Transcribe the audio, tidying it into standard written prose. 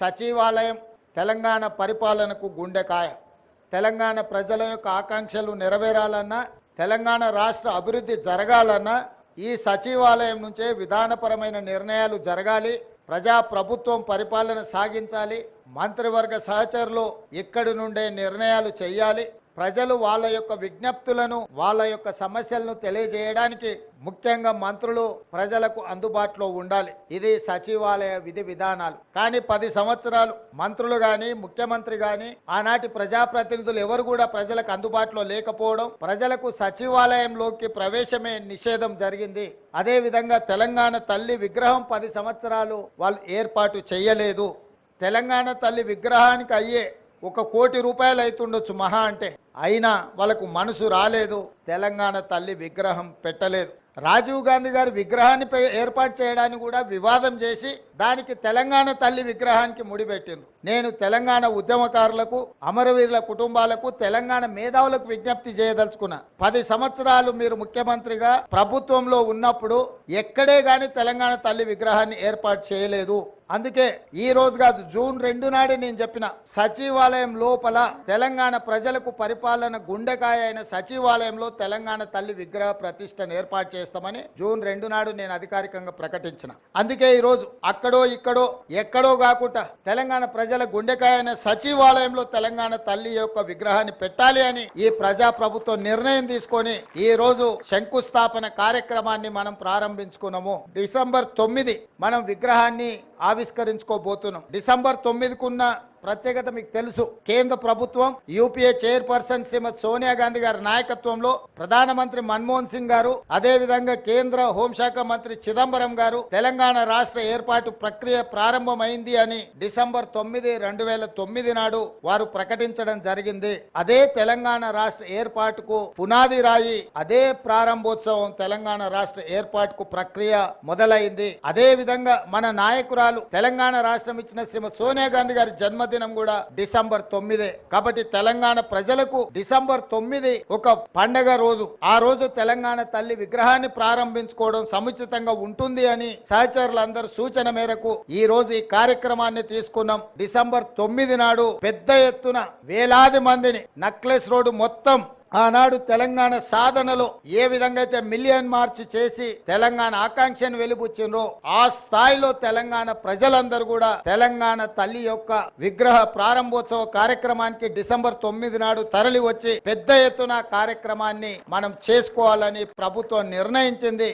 సచివాలయం తెలంగాణ పరిపాలనకు గుండెకాయ. తెలంగాణ ప్రజల యొక్క ఆకాంక్షలు నెరవేరాలన్నా, తెలంగాణ రాష్ట్ర అభివృద్ధి జరగాలన్నా ఈ సచివాలయం నుంచే విధానపరమైన నిర్ణయాలు జరగాలి. ప్రజాప్రభుత్వం పరిపాలన సాగించాలి. మంత్రివర్గ సహచరులు ఇక్కడి నుండే నిర్ణయాలు చేయాలి. ప్రజలు వాళ్ళ యొక్క విజ్ఞప్తులను, వాళ్ళ యొక్క సమస్యలను తెలియజేయడానికి ముఖ్యంగా మంత్రులు ప్రజలకు అందుబాటులో ఉండాలి. ఇది సచివాలయ విధి విధానాలు. కానీ 10 సంవత్సరాలు మంత్రులు కానీ, ముఖ్యమంత్రి కానీ, ఆనాటి ప్రజాప్రతినిధులు ఎవరు కూడా ప్రజలకు అందుబాటులో లేకపోవడం, ప్రజలకు సచివాలయంలోకి ప్రవేశమే నిషేధం జరిగింది. అదేవిధంగా తెలంగాణ తల్లి విగ్రహం 10 సంవత్సరాలు వాళ్ళు ఏర్పాటు చేయలేదు. తెలంగాణ తల్లి విగ్రహానికి అయ్యే 1 కోటి రూపాయలు అవుతుండొచ్చు మహా అంటే, అయినా వాళ్ళకు మనసు రాలేదు. తెలంగాణ తల్లి విగ్రహం పెట్టలేదు. రాజీవ్ గాంధీ గారి విగ్రహాన్ని ఏర్పాటు చేయడానికి కూడా వివాదం చేసి దానికి తెలంగాణ తల్లి విగ్రహానికి ముడిపెట్టింది. నేను తెలంగాణ ఉద్యమకారులకు, అమరవీరుల కుటుంబాలకు, తెలంగాణ మేధావులకు విజ్ఞప్తి చేయదలుచుకున్నా. 10 సంవత్సరాలు మీరు ముఖ్యమంత్రిగా ప్రభుత్వంలో ఉన్నప్పుడు ఎక్కడే గాని తెలంగాణ తల్లి విగ్రహాన్ని ఏర్పాటు చేయలేదు. అందుకే ఈ రోజు కాదు, జూన్ 2 నాడే నేను చెప్పిన, సచివాలయం లోపల తెలంగాణ ప్రజలకు పరిపాలన గుండెకాయ అయిన సచివాలయంలో తెలంగాణ తల్లి విగ్రహ ప్రతిష్టను ఏర్పాటు చేస్తామని జూన్ 2 నాడు నేను అధికారికంగా ప్రకటించిన. అందుకే ఈ రోజు అక్కడో ఇక్కడో ఎక్కడో కాకుండా తెలంగాణ ప్రజల గుండెకాయ అయిన సచివాలయంలో తెలంగాణ తల్లి యొక్క విగ్రహాన్ని పెట్టాలి అని ఈ ప్రజాప్రభుత్వం నిర్ణయం తీసుకొని ఈ రోజు శంకుస్థాపన కార్యక్రమాన్ని మనం ప్రారంభించుకున్నాము. డిసెంబర్ 9 మనం విగ్రహాన్ని ఆవిష్కరించుకోబోతున్నాం. డిసెంబర్ 9కున్న ప్రత్యేకత మీకు తెలుసు. కేంద్ర ప్రభుత్వం యూపీఏ చైర్పర్సన్ శ్రీమతి సోనియా గాంధీ గారి నాయకత్వంలో ప్రధానమంత్రి మన్మోహన్ సింగ్ గారు, అదే విధంగా కేంద్ర హోంశాఖ మంత్రి చిదంబరం గారు తెలంగాణ రాష్ట్ర ఏర్పాటు ప్రక్రియ ప్రారంభమైంది అని డిసెంబర్ 9, 2009 నాడు వారు ప్రకటించడం జరిగింది. అదే తెలంగాణ రాష్ట్ర ఏర్పాటుకు పునాది రాయి, అదే ప్రారంభోత్సవం తెలంగాణ రాష్ట్ర ఏర్పాటుకు ప్రక్రియ మొదలైంది. అదే విధంగా మన నాయకురాలు తెలంగాణ రాష్ట్రం ఇచ్చిన శ్రీమతి సోనియా గాంధీ గారి జన్మదినం కూడా డిసెంబర్ 9. కాబట్టి తెలంగాణ ప్రజలకు డిసెంబర్ 9 ఒక పండగ రోజు. ఆ రోజు తెలంగాణ తల్లి విగ్రహాన్ని ప్రారంభించుకోవడం సముచితంగా ఉంటుంది అని సహచరులందరూ సూచన మేరకు ఈ రోజు ఈ కార్యక్రమాన్ని తీసుకున్నాం. డిసెంబర్ 9 నాడు పెద్ద ఎత్తున వేలాది మందిని నక్లెస్ రోడ్డు మొత్తం ఆనాడు తెలంగాణ సాధనలో ఏ విధంగా అయితే మిలియన్ మార్చ్ చేసి తెలంగాణ ఆకాంక్షను వెలిబుచ్చిండ్రో ఆ స్థాయిలో తెలంగాణ ప్రజలందరూ కూడా తెలంగాణ తల్లి యొక్క విగ్రహ ప్రారంభోత్సవ కార్యక్రమానికి డిసెంబర్ 9 నాడు తరలి వచ్చి పెద్ద ఎత్తున కార్యక్రమాన్ని మనం చేసుకోవాలని ప్రభుత్వం నిర్ణయించింది.